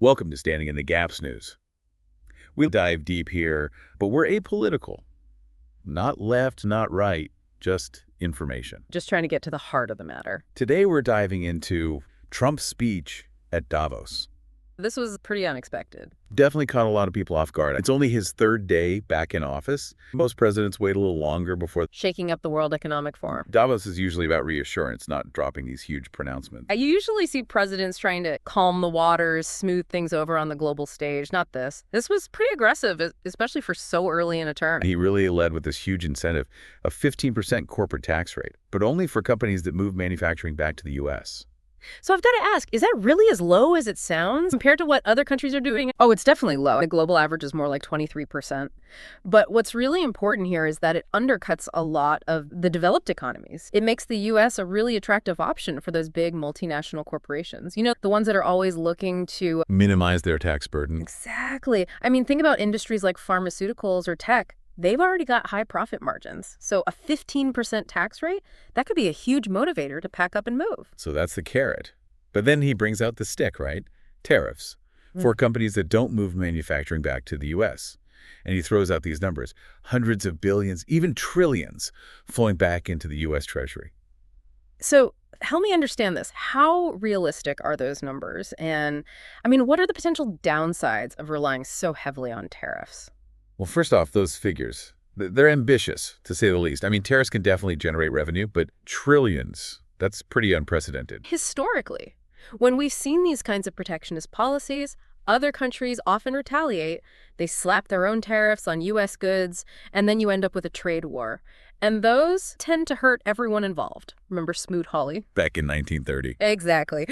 Welcome to Standing in the Gaps News. We'll dive deep here, but we're apolitical. Not left, not right, just information. Just trying to get to the heart of the matter. Today we're diving into Trump's speech at Davos. This was pretty unexpected. Definitely caught a lot of people off guard. It's only his third day back in office. Most presidents wait a little longer before. Shaking up the World Economic Forum. Davos is usually about reassurance, not dropping these huge pronouncements. I usually see presidents trying to calm the waters, smooth things over on the global stage. Not this. This was pretty aggressive, especially for so early in a term. He really led with this huge incentive, a 15% corporate tax rate, but only for companies that move manufacturing back to the U.S. So I've got to ask, is that really as low as it sounds compared to what other countries are doing? Oh, it's definitely low. The global average is more like 23%. But what's really important here is that it undercuts a lot of the developed economies. It makes the U.S. a really attractive option for those big multinational corporations. You know, the ones that are always looking to minimize their tax burden. Exactly. I mean, think about industries like pharmaceuticals or tech. They've already got high profit margins. So a 15% tax rate, that could be a huge motivator to pack up and move. So that's the carrot. But then he brings out the stick, right? Tariffs for companies that don't move manufacturing back to the U.S. And he throws out these numbers, hundreds of billions, even trillions flowing back into the U.S. Treasury. So help me understand this. How realistic are those numbers? And I mean, what are the potential downsides of relying so heavily on tariffs? Well, first off, those figures, they're ambitious, to say the least. I mean, tariffs can definitely generate revenue, but trillions, that's pretty unprecedented. Historically, when we've seen these kinds of protectionist policies, other countries often retaliate. They slap their own tariffs on U.S. goods, and then you end up with a trade war. And those tend to hurt everyone involved. Remember Smoot-Hawley? Back in 1930. Exactly.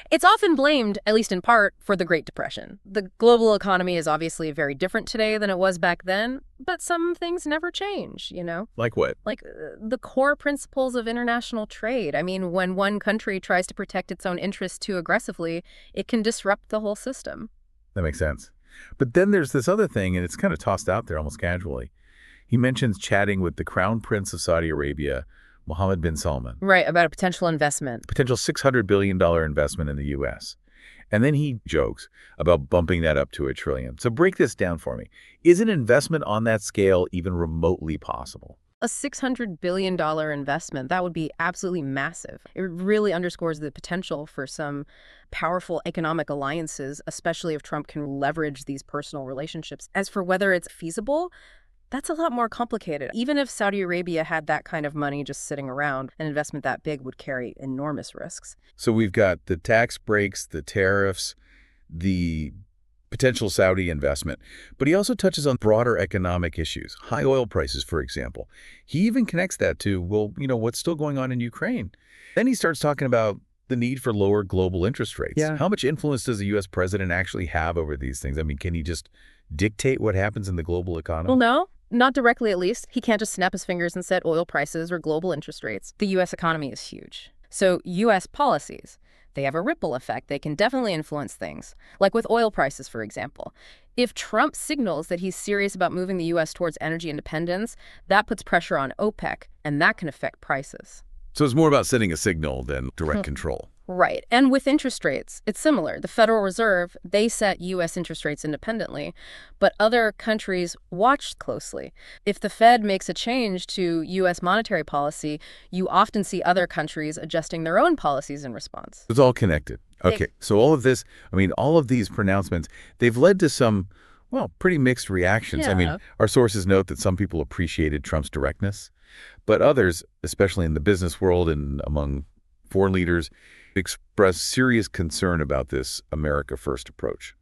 It's often blamed, at least in part, for the Great Depression. The global economy is obviously very different today than it was back then, but some things never change, you know? Like what? Like the core principles of international trade. I mean, when one country tries to protect its own interests too aggressively, it can disrupt the whole system. That makes sense. But then there's this other thing, and it's kind of tossed out there almost casually. He mentions chatting with the Crown Prince of Saudi Arabia, Mohammed bin Salman. Right, about a potential investment. Potential $600 billion investment in the U.S. And then he jokes about bumping that up to $1 trillion. So break this down for me. Is an investment on that scale even remotely possible? A $600 billion investment, that would be absolutely massive. It really underscores the potential for some powerful economic alliances, especially if Trump can leverage these personal relationships. As for whether it's feasible, that's a lot more complicated. Even if Saudi Arabia had that kind of money just sitting around, an investment that big would carry enormous risks. So we've got the tax breaks, the tariffs, the potential Saudi investment. But he also touches on broader economic issues, high oil prices, for example. He even connects that to, well, you know, what's still going on in Ukraine. Then he starts talking about the need for lower global interest rates. Yeah. How much influence does the U.S. president actually have over these things? I mean, can he just dictate what happens in the global economy? Well, no. Not directly, at least. He can't just snap his fingers and set oil prices or global interest rates. The U.S. economy is huge. So U.S. policies, they have a ripple effect. They can definitely influence things, like with oil prices, for example. If Trump signals that he's serious about moving the U.S. towards energy independence, that puts pressure on OPEC, and that can affect prices. So it's more about setting a signal than direct control. Right. And with interest rates, it's similar. The Federal Reserve, they set U.S. interest rates independently, but other countries watch closely. If the Fed makes a change to U.S. monetary policy, you often see other countries adjusting their own policies in response. It's all connected. Okay, so all of this, I mean, all of these pronouncements, they've led to some, well, pretty mixed reactions. Yeah. I mean, our sources note that some people appreciated Trump's directness, but others, especially in the business world and among foreign leaders, expressed serious concern about this America First approach.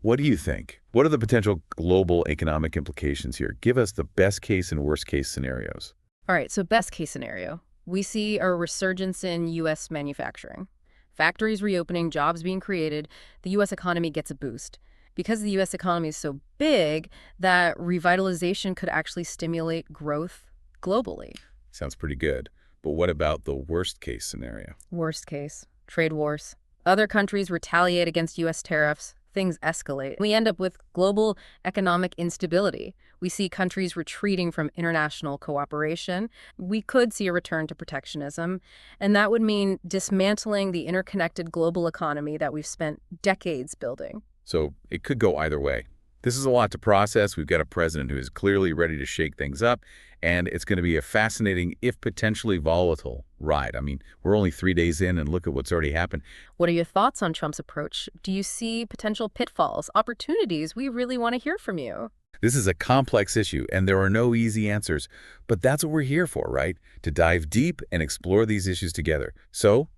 What do you think? What are the potential global economic implications here? Give us the best case and worst case scenarios. All right, so best case scenario, we see a resurgence in U.S. manufacturing. Factories reopening, jobs being created, the U.S. economy gets a boost. Because the U.S. economy is so big, that revitalization could actually stimulate growth globally. Sounds pretty good. But what about the worst case scenario? Worst case, trade wars. Other countries retaliate against U.S. tariffs. Things escalate. We end up with global economic instability. We see countries retreating from international cooperation. We could see a return to protectionism. And that would mean dismantling the interconnected global economy that we've spent decades building. So it could go either way. This is a lot to process. We've got a president who is clearly ready to shake things up, and it's going to be a fascinating, if potentially volatile, ride. I mean, we're only 3 days in, and look at what's already happened. What are your thoughts on Trump's approach? Do you see potential pitfalls, opportunities? We really want to hear from you. This is a complex issue, and there are no easy answers. But that's what we're here for, right? To dive deep and explore these issues together. So,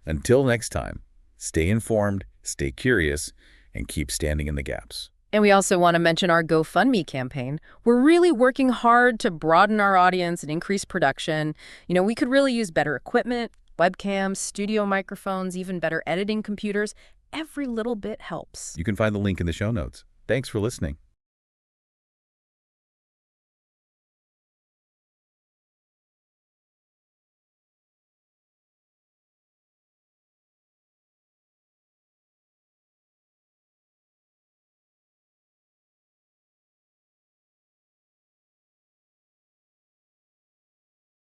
until next time, stay informed, stay curious, and keep standing in the gaps. And we also want to mention our GoFundMe campaign. We're really working hard to broaden our audience and increase production. We could really use better equipment, webcams, studio microphones, even better editing computers. Every little bit helps. You can find the link in the show notes. Thanks for listening.